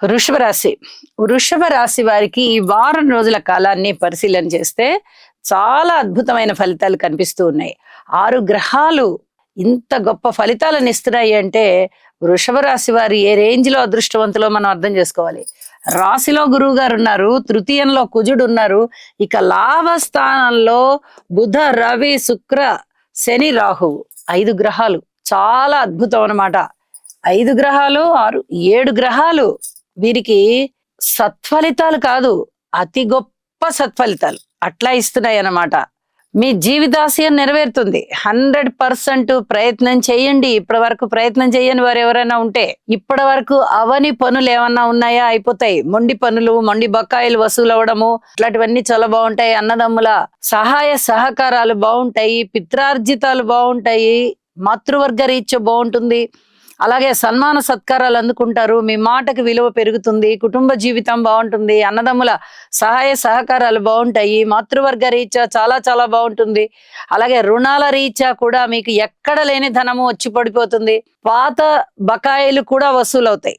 వృషభ రాశి. వృషభ రాశి వారికి ఈ వారం రోజుల కాలాన్ని పరిశీలన చేస్తే చాలా అద్భుతమైన ఫలితాలు కనిపిస్తూ ఉన్నాయి. 6 గ్రహాలు ఇంత గొప్ప ఫలితాలను ఇస్తున్నాయి అంటే వృషభ రాశి వారు ఏ రేంజ్ లో అదృష్టవంతులో మనం అర్థం చేసుకోవాలి. రాశిలో గురువు గారు ఉన్నారు, తృతీయంలో కుజుడు ఉన్నారు, ఇక లాభస్థానంలో బుధ, రవి, శుక్ర, శని, రాహువు 5 గ్రహాలు. చాలా అద్భుతం అన్నమాట. 5 గ్రహాలు 7 గ్రహాలు వీరికి సత్ఫలితాలు కాదు, అతి గొప్ప సత్ఫలితాలు అట్లా ఇస్తున్నాయి అన్నమాట. మీ జీవితాశయం నెరవేరుతుంది. 100% ప్రయత్నం చేయండి. ఇప్పటి వరకు ప్రయత్నం చేయని వారు ఎవరైనా ఉంటే, ఇప్పటి వరకు అవని పనులు ఏమన్నా ఉన్నాయా అయిపోతాయి. మొండి పనులు, మొండి బకాయిలు వసూలు అవ్వడము, ఇట్లాంటివన్నీ చాలా బాగుంటాయి. అన్నదమ్ముల సహాయ సహకారాలు బాగుంటాయి, పిత్రార్జితాలు బాగుంటాయి, మాతృవర్గ రీత్యా బాగుంటుంది. అలాగే సన్మాన సత్కారాలు అందుకుంటారు, మీ మాటకి విలువ పెరుగుతుంది, కుటుంబ జీవితం బాగుంటుంది, అన్నదమ్ముల సహాయ సహకారాలు బాగుంటాయి, మాతృవర్గ రీత్యా చాలా చాలా బాగుంటుంది. అలాగే రుణాల రీత్యా కూడా మీకు ఎక్కడ లేని ధనము వచ్చి పడిపోతుంది. పాత బకాయిలు కూడా వసూలవుతాయి.